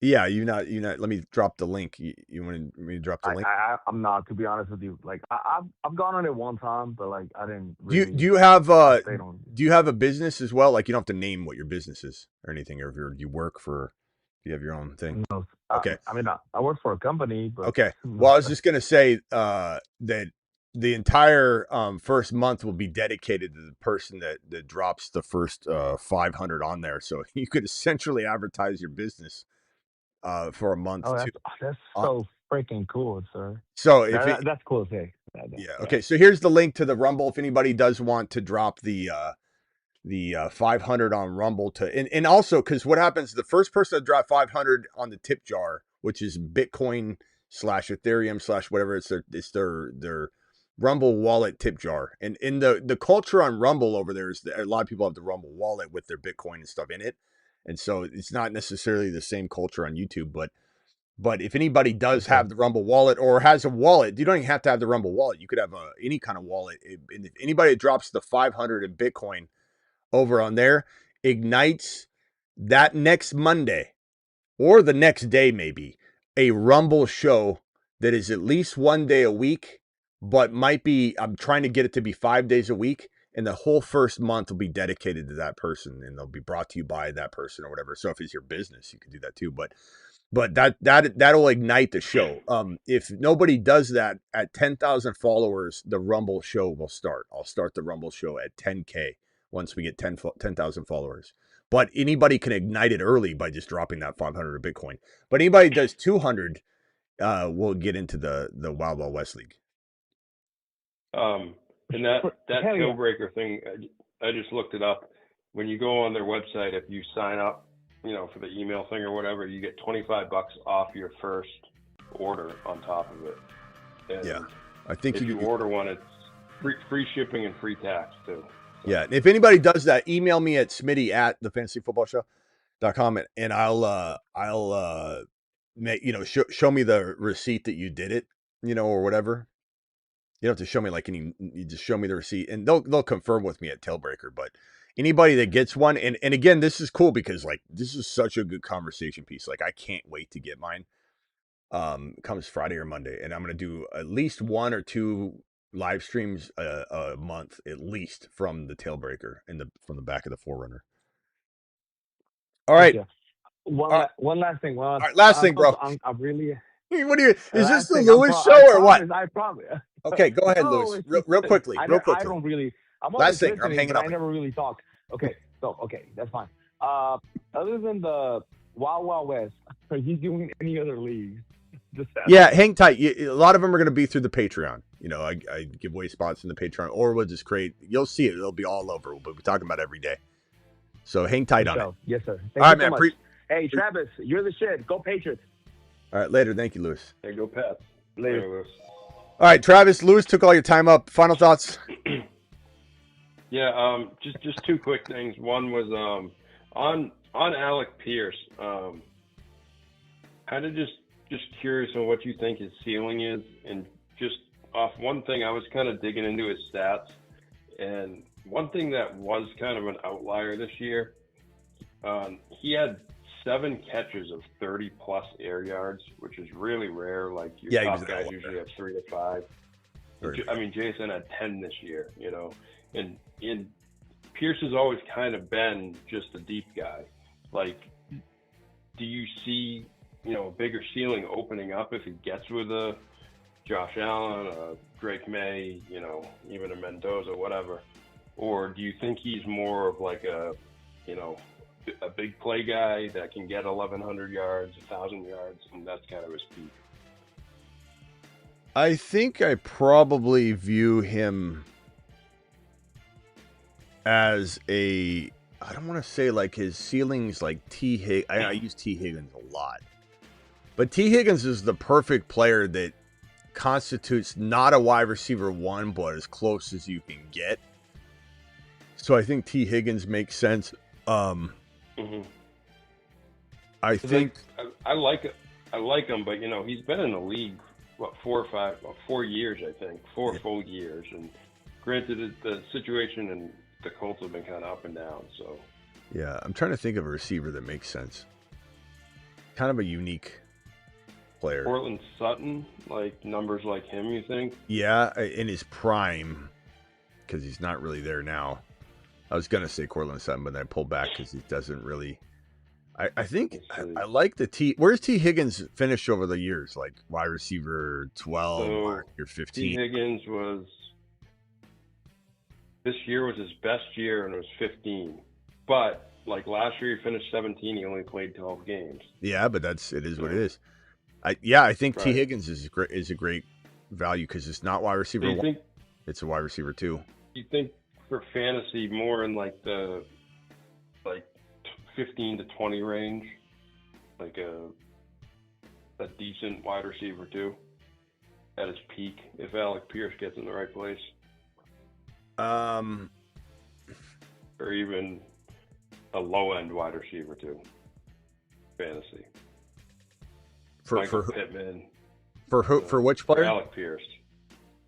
Yeah, you not. Let me drop the link. You want me to drop the link? I'm not, to be honest with you. Like I've gone on it one time, but like I didn't. Really do you have a business as well? Like, you don't have to name what your business is or anything, or if you work for, you have your own thing. No, okay. I mean, I work for a company, but okay. Well, I was just gonna say that the entire first month will be dedicated to the person that drops the first 500 on there. So you could essentially advertise your business for a month. Oh, that's so freaking cool, sir. So that's cool. Okay. Yeah. Okay. So here's the link to the Rumble. If anybody does want to drop the 500 on Rumble and also, because what happens, the first person to drop 500 on the tip jar, which is Bitcoin / Ethereum / whatever, it's their Rumble wallet tip jar. And in the culture on Rumble over there is a lot of people have the Rumble wallet with their Bitcoin and stuff in it. And so it's not necessarily the same culture on YouTube, but if anybody does have the Rumble wallet or has a wallet, you don't even have to have the Rumble wallet. You could have any kind of wallet. If anybody drops the 500 in Bitcoin over on there, ignites that next Monday or the next day, maybe a Rumble show that is at least one day a week, but might be, I'm trying to get it to be 5 days a week. And the whole first month will be dedicated to that person, and they'll be brought to you by that person or whatever. So if it's your business, you could do that too. But that'll ignite the show. If nobody does that at 10,000 followers, the Rumble show will start. I'll start the Rumble show at 10K once we get 10,000 followers. But anybody can ignite it early by just dropping that 500 of Bitcoin. But anybody that does 200 will get into the Wild Wild West League. And that tailbreaker thing, I just looked it up. When you go on their website, if you sign up, for the email thing or whatever, you get $25 off your first order on top of it. And yeah, I think if you order one, it's free shipping and free tax too. So. Yeah, if anybody does that, email me at Smitty@thefantasyfootballshow.com, and I'll show me the receipt that you did it, or whatever. You don't have to show me you just show me the receipt, and they'll confirm with me at Tailbreaker. But anybody that gets one, and again, this is cool because this is such a good conversation piece. I can't wait to get mine. Comes Friday or Monday, and I'm gonna do at least 1 or 2 live streams a month, at least, from the Tailbreaker from the back of the 4Runner. All right. One last thing. All right, last thing, bro. I'm really. What do you? Is this the Lewis show or what? I promise. Okay, go ahead, Lewis. Real quickly. I don't really. I'm last thing. I'm hanging up. up. I never really talk. Okay, so that's fine. Other than the Wild Wild West, are you doing any other leagues? Yeah, hang tight. A lot of them are going to be through the Patreon. I give away spots in the Patreon, or we'll just create. You'll see it. It'll be all over. We'll be talking about it every day. So hang tight on it. Yes, sir. All right, man. Hey, Travis, you're the shit. Go Patriots. All right, later. Thank you, Lewis. Hey, go Pats. Later. Lewis. All right, Travis. Lewis took all your time up. Final thoughts? Yeah, just two quick things. One was on Alec Pierce. Kind of just curious on what you think his ceiling is, and just off one thing, I was kind of digging into his stats, and one thing that was kind of an outlier this year, he had 7 catches of 30-plus air yards, which is really rare. Like your top guys usually have 3 to 5. I mean, Jason had 10 this year, and Pierce has always kind of been just a deep guy. Like, do you see, a bigger ceiling opening up if he gets with a Josh Allen, a Drake May, even a Mendoza, whatever? Or do you think he's more of like a big play guy that can get 1,100 yards, 1,000 yards, and that's kind of his peak? I think I probably view him as I don't want to say like his ceiling's like T. Higgins. I use T. Higgins a lot. But T. Higgins is the perfect player that constitutes not a wide receiver 1, but as close as you can get. So I think T. Higgins makes sense. I think I like him, but he's been in the league 4 years, I think, 4 full years. And granted, the situation and the Colts have been kind of up and down. So yeah, I'm trying to think of a receiver that makes sense. Kind of a unique player. Cortland Sutton, like numbers like him, you think? Yeah, in his prime, because he's not really there now. I was gonna say Cortland Sutton, but then I pulled back because he doesn't really. I think I like the T. Where's T. Higgins finished over the years? Like wide receiver 12, or 15. T. Higgins this year was his best year, and it was 15. But like last year, he finished 17. He only played 12 games. Yeah, but it is what it is. I think right. T. Higgins is a great value because it's not wide receiver 1. It's a wide receiver 2. You think for fantasy more in like the 15 to 20 range, like a decent wide receiver 2 at his peak if Alec Pierce gets in the right place? Or even a low-end wide receiver 2 fantasy. Michael Pittman. For which player? Alec Pierce.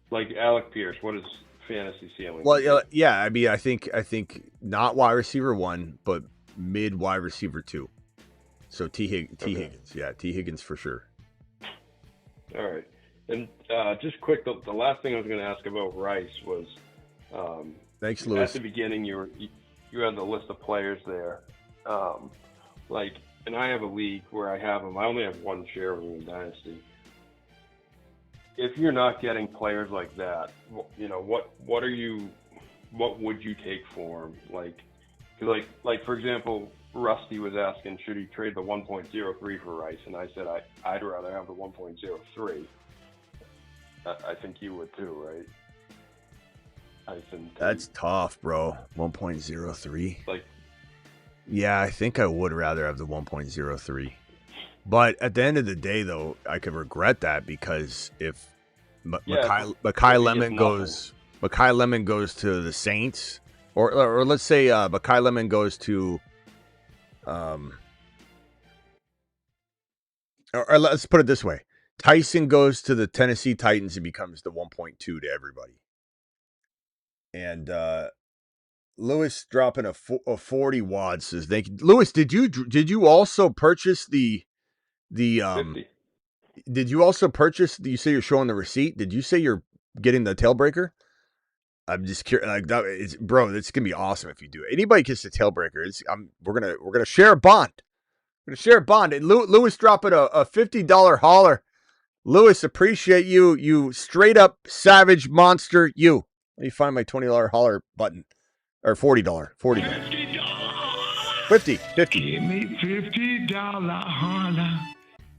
Like Alec Pierce, what is fantasy ceiling? Well, yeah. I mean, I think not wide receiver 1, but mid wide receiver 2. So T. Higgins, yeah, T. Higgins for sure. All right, and just quick, the last thing I was going to ask about Rice was, thanks, Lewis. At the beginning, you had the list of players there, and I have a league where I have him. I only have 1 share of him in Dynasty. If you're not getting players like that, what would you take for him? Like for example, Rusty was asking, should he trade the 1.03 for Rice? And I said I'd rather have the 1.03. I think you would too, right? That's tough, bro. 1.03. Like, yeah, I think I would rather have the 1.03. But at the end of the day, though, I could regret that because if Makai Lemon goes to the Saints, or let's say Makai Lemon goes to, or let's put it this way: Tyson goes to the Tennessee Titans and becomes the 1.2 to everybody, and Lewis dropping a 40 wad says, "Thank you, Lewis. Did you also purchase the 50. Did you also purchase? You say you're showing the receipt. Did you say you're getting the tailbreaker? I'm just curious. Like that, bro, it's gonna be awesome if you do it. Anybody gets the tailbreaker. We're gonna share a bond. We're gonna share a bond. And Lewis dropping a $50 hauler. Lewis, appreciate you. You straight up savage monster. You. Let me find my $20 hauler button or $40. $40. 50. Give me $50 holla.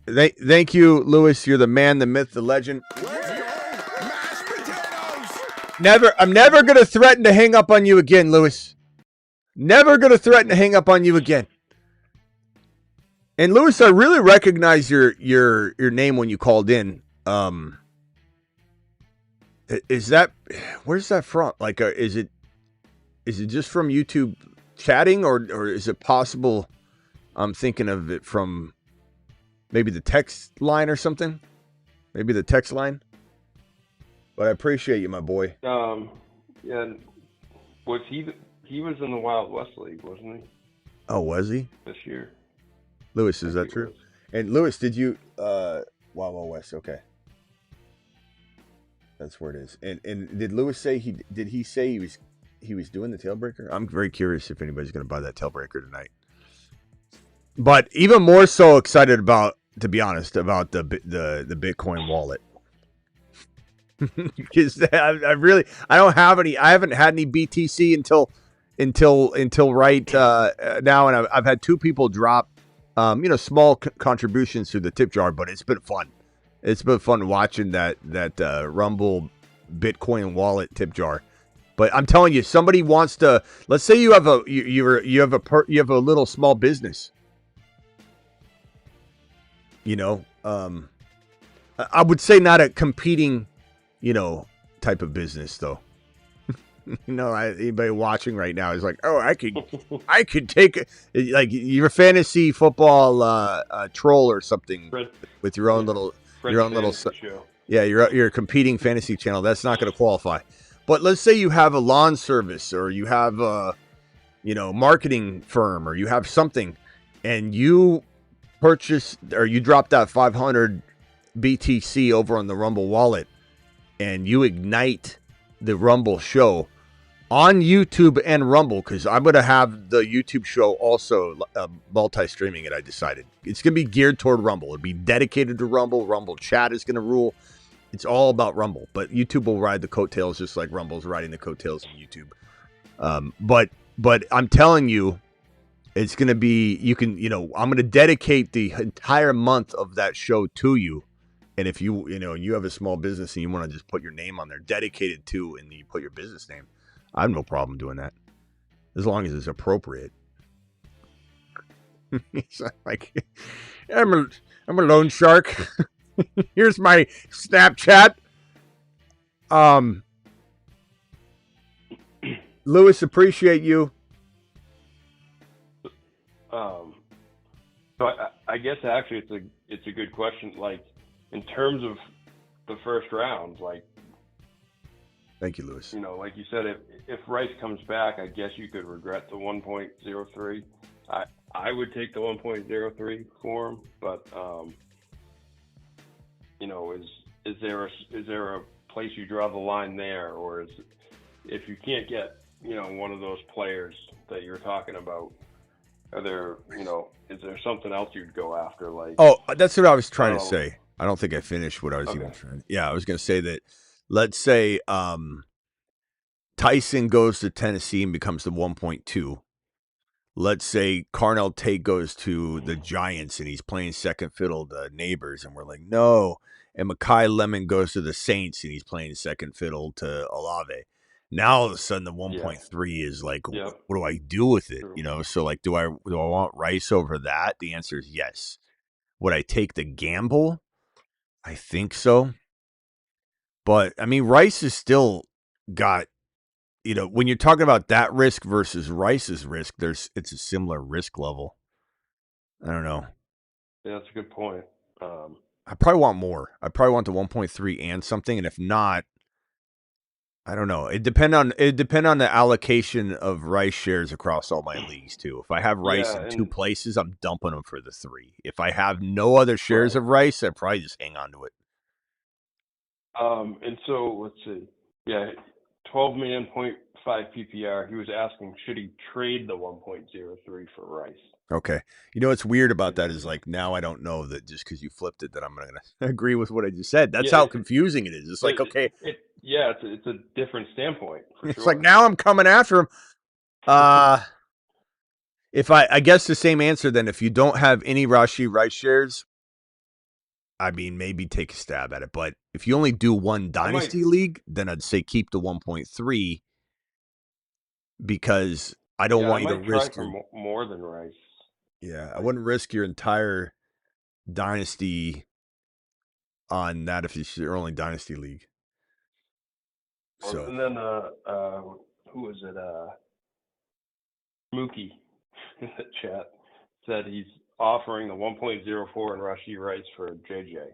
Thank you, Lewis. You're the man, the myth, the legend. Mashed potatoes. I'm never gonna threaten to hang up on you again, Lewis. Never gonna threaten to hang up on you again. And Lewis, I really recognize your name when you called in. Is that, where's that from? Like, is it just from YouTube chatting, or is it possible I'm thinking of it from maybe the text line or something? Maybe the text line. But I appreciate you, my boy. Yeah, was he was in the Wild West League, wasn't he? Oh, was he? This year. Lewis, is that true? And Lewis, did you Wild West? Okay. That's where it is. And did Lewis say he say he was doing the tailbreaker? I'm very curious if anybody's going to buy that tailbreaker tonight. But even more so excited about, to be honest, about the Bitcoin wallet. Because I don't have any. I haven't had any BTC until right now, and I've had two people drop, small contributions to the tip jar, but it's been fun. It's been fun watching that Rumble Bitcoin wallet tip jar. But I'm telling you, somebody wants to. Let's say you have a little small business. I would say not a competing, type of business though. Anybody watching right now is like, oh, I could take like your fantasy football troll or something with your own little show. Yeah, your competing fantasy channel. That's not going to qualify. But let's say you have a lawn service, or you have a marketing firm, or you have something, and you purchase, or you drop that 500 BTC over on the Rumble wallet, and you ignite the Rumble show on YouTube and Rumble, because I'm going to have the YouTube show also multi-streaming it. I decided it's going to be geared toward Rumble. It'll be dedicated to Rumble. Rumble chat is going to rule. It's all about Rumble, but YouTube will ride the coattails just like Rumble's riding the coattails of YouTube. But I'm telling you, it's going to be, I'm going to dedicate the entire month of that show to you. And if you have a small business and you want to just put your name on there, dedicated to, and you put your business name, I have no problem doing that, as long as it's appropriate. It's like, I'm a loan shark. Here's my Snapchat. Lewis, appreciate you. So I guess actually it's a good question. Like, in terms of the first round, like, thank you, Lewis. Like you said, if Rice comes back, I guess you could regret the 1.03. I would take the 1.03 for him, but is there a place you draw the line there, or if you can't get one of those players that you're talking about, is there something else you'd go after? Like, oh, that's what I was trying to say. I don't think I finished what I was even trying. Yeah, I was going to say that. Let's say Tyson goes to Tennessee and becomes the 1.2. Let's say Carnell Tate goes to the Giants and he's playing second fiddle to Neighbors, and we're like, no. And Mekhi Lemon goes to the Saints and he's playing second fiddle to Olave. Now all of a sudden the 1.3 is like, what do I do with it? So like, do I want Rice over that? The answer is yes. Would I take the gamble? I think so. But I mean, Rice has still got, when you're talking about that risk versus Rice's risk, it's a similar risk level. I don't know. Yeah, that's a good point. I probably want more. I probably want the 1.3 and something. And if not, I don't know. It depend on the allocation of Rice shares across all my leagues too. If I have Rice in two places, I'm dumping them for the 3. If I have no other shares of Rice, I probably just hang on to it. And so let's see. Yeah, 12-man 0.5 PPR. He was asking, should he trade the 1.03 for Rice? Okay. What's weird about that is, like, now I don't know that just because you flipped it that I'm going to agree with what I just said. That's how confusing it is. It's like, okay. It's a different standpoint. It's like, now I'm coming after him. If I guess the same answer then, if you don't have any Rashee Rice shares, I mean, maybe take a stab at it. But if you only do one Dynasty league, then I'd say keep the 1.3 because I don't want you to try risk for more than Rice. Yeah, I wouldn't risk your entire Dynasty on that if it's your only Dynasty league. So And then who is it? Mookie in the chat said he's offering the 1.04 in Rashee Rice for JJ.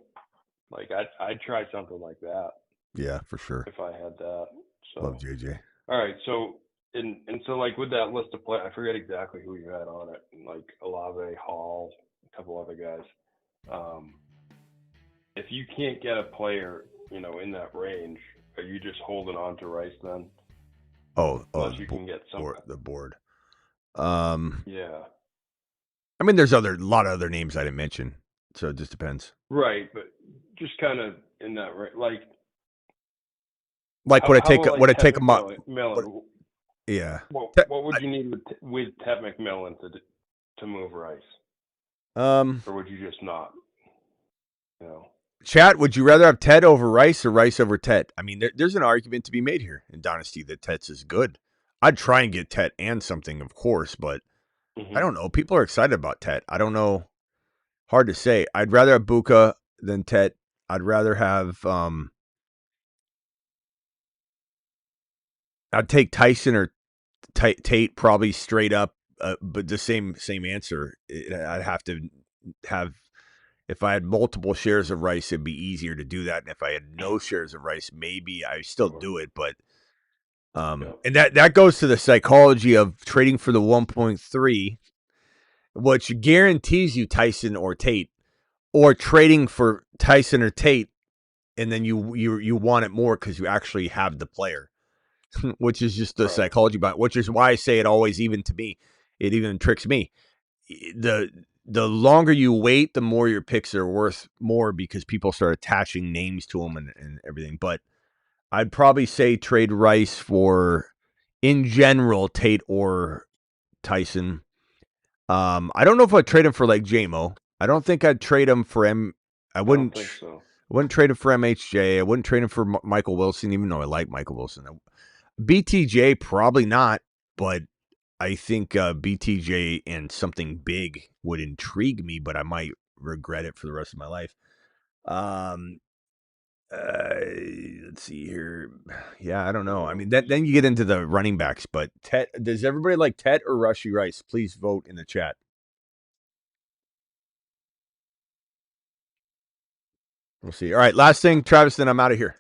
Like I'd try something like that. Yeah, for sure. If I had that. So love JJ. All right, so and so like with that list of players, I forget exactly who you had on it. Like Olave, Hall, a couple other guys. If you can't get a player, in that range, are you just holding on to Rice then? Unless you can get some the board. Yeah. I mean, there's a lot of other names I didn't mention, so it just depends. Right, but just kind of in that range, like would I take a Millen? Yeah. What would you need with Ted McMillan to move Rice? Or would you just not? Chat, would you rather have Ted over Rice or Rice over Ted? I mean, there's an argument to be made here in Dynasty that Ted's is good. I'd try and get Ted and something, of course, but I don't know. People are excited about Ted. I don't know. Hard to say. I'd rather have Buka than Ted. I'd rather have I'd take Tyson or Tate probably straight up, but the same answer. I'd have to have. If I had multiple shares of Rice, it'd be easier to do that. And if I had no shares of Rice, maybe I still do it. But and that goes to the psychology of trading for the 1.3, which guarantees you Tyson or Tate, or trading for Tyson or Tate, and then you want it more because you actually have the player, which is just the psychology behind it, which is why I say it always, even to me, it even tricks me. The longer you wait, the more your picks are worth more because people start attaching names to them and everything. But I'd probably say trade Rice for, in general, Tate or Tyson. I don't know if I'd trade him for like JMO. I don't think I'd trade him for I wouldn't think so. I wouldn't trade him for MHJ. I wouldn't trade him for Michael Wilson, even though I like Michael Wilson. BTJ, probably not, but I think BTJ and something big would intrigue me, but I might regret it for the rest of my life. Let's see here. Yeah, I don't know. I mean, then you get into the running backs, but Ted, does everybody like Ted or Rashee Rice? Please vote in the chat. We'll see. All right, last thing, Travis, then I'm out of here.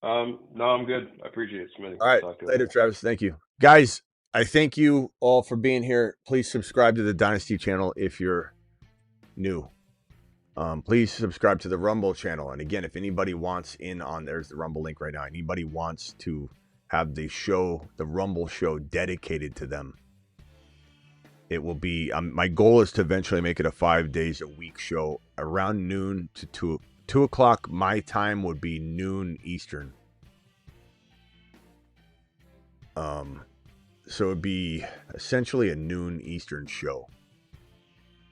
No, I'm good. I appreciate it, Smitty. All right, later, Travis. Thank you. Guys, I thank you all for being here. Please subscribe to the Dynasty channel if you're new. Please subscribe to the Rumble channel. And again, if anybody wants in on, there's the Rumble link right now. Anybody wants to have the Rumble show dedicated to them, it will be, my goal is to eventually make it a 5 days a week show around noon to 2 o'clock. My time would be noon Eastern. So it'd be essentially a noon Eastern show.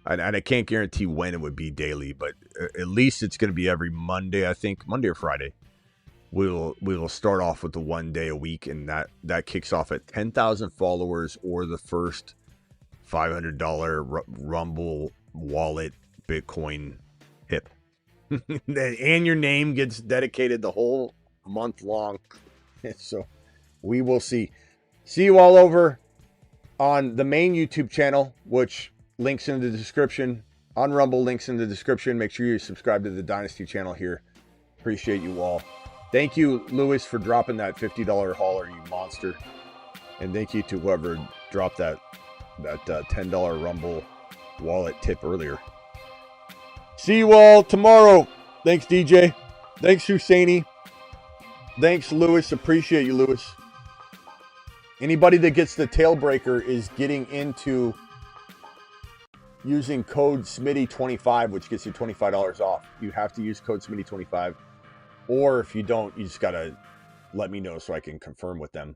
And I can't guarantee when it would be daily, but at least it's going to be every Monday, I think. Monday or Friday. We will start off with the 1 day a week, and that kicks off at 10,000 followers or the first $500 Rumble wallet Bitcoin hip. And your name gets dedicated the whole month long. So we will see. See you all over on the main YouTube channel, which links in the description. On Rumble, links in the description. Make sure you subscribe to the Dynasty channel here. Appreciate you all. Thank you, Lewis, for dropping that $50 hauler, you monster. And thank you to whoever dropped that $10 Rumble wallet tip earlier. See you all tomorrow. Thanks, DJ. Thanks, Husseini. Thanks, Lewis. Appreciate you, Lewis. Anybody that gets the Tailbreaker is getting into using code Smitty25, which gets you $25 off. You have to use code Smitty25. Or if you don't, you just got to let me know so I can confirm with them.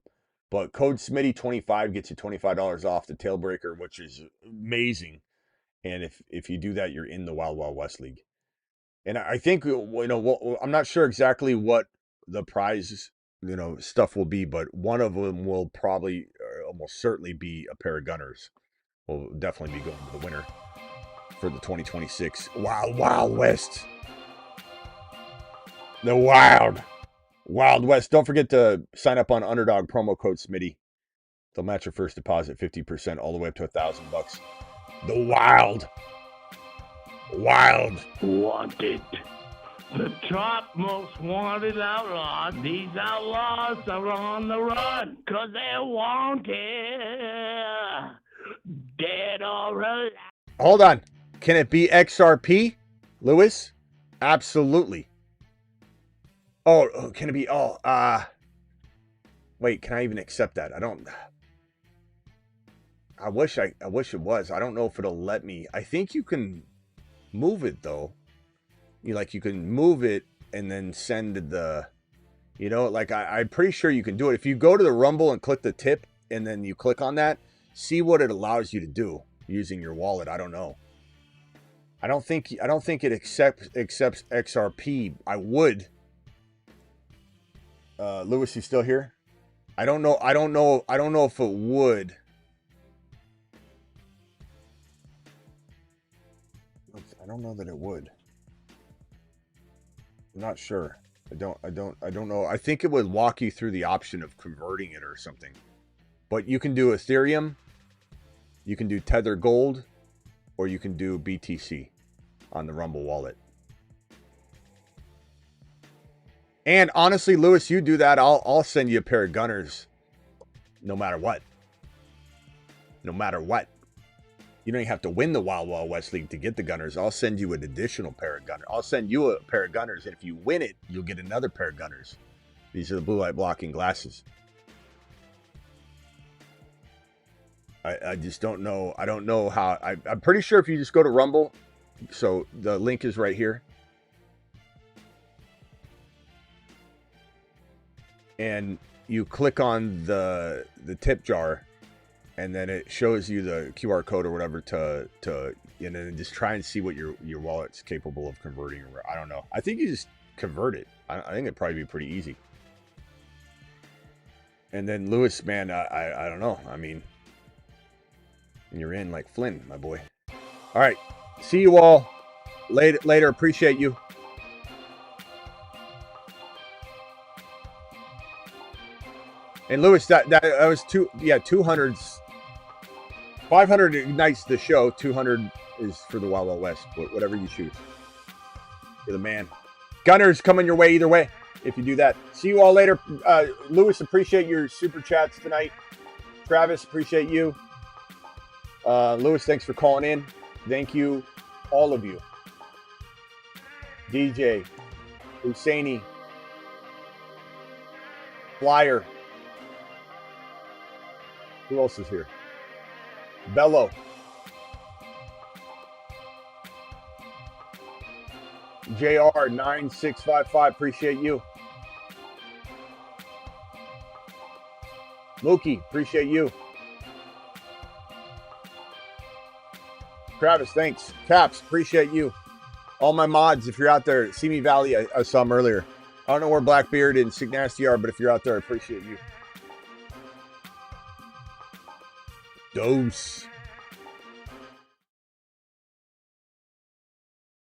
But code Smitty25 gets you $25 off the Tailbreaker, which is amazing. And if you do that, you're in the Wild Wild West League. And I think, I'm not sure exactly what the prize, stuff will be, but one of them will probably almost certainly be a pair of Gunners. Will definitely be going to the winner for the 2026 Wild Wild West. The Wild West. Don't forget to sign up on Underdog, promo code Smitty. They'll match your first deposit 50% all the way up to $1,000. The Wild Wanted. The top most wanted outlaw. These outlaws are on the run, 'cause they're wanted. Dead or alive. Hold on. Can it be XRP, Lewis? Absolutely. Oh, can it be? Wait, can I even accept that? I wish it was. I don't know if it'll let me. I think you can move it though. You can move it and then send the, I'm pretty sure you can do it. If you go to the Rumble and click the tip and then you click on that, see what it allows you to do using your wallet. I don't know. I don't think it accepts XRP. I would. Lewis, you still here? I don't know if it would. I don't know that it would. I'm not sure. I don't know. I think it would walk you through the option of converting it or something. But you can do Ethereum, you can do Tether Gold, or you can do BTC on the Rumble wallet. And honestly, Lewis, you do that, I'll send you a pair of Gunners no matter what. No matter what. You don't even have to win the Wild Wild West League to get the Gunners. I'll send you an additional pair of Gunners. I'll send you a pair of Gunners, and if you win it, you'll get another pair of Gunners. These are the blue light blocking glasses. I just don't know. I don't know how. I'm pretty sure if you just go to Rumble, so the link is right here. And you click on the tip jar, and then it shows you the QR code or whatever to and just try and see what your wallet's capable of converting. Or I don't know. I think you just convert it. I think it'd probably be pretty easy. And then Lewis, man, I don't know. I mean, you're in like Flynn, my boy. All right, see you all later. Appreciate you. And Lewis, that was 200s. 500 ignites the show. 200 is for the Wild Wild West. Whatever you choose. You're the man. Gunners coming your way either way if you do that. See you all later. Lewis, appreciate your super chats tonight. Travis, appreciate you. Lewis, thanks for calling in. Thank you, all of you. DJ, Husseini, Flyer. Who else is here? Bello. JR9655, appreciate you. Mookie, appreciate you. Travis, thanks. Caps, appreciate you. All my mods, if you're out there, Simi Valley, I saw them earlier. I don't know where Blackbeard and Sick Nasty are, but if you're out there, I appreciate you. Dose.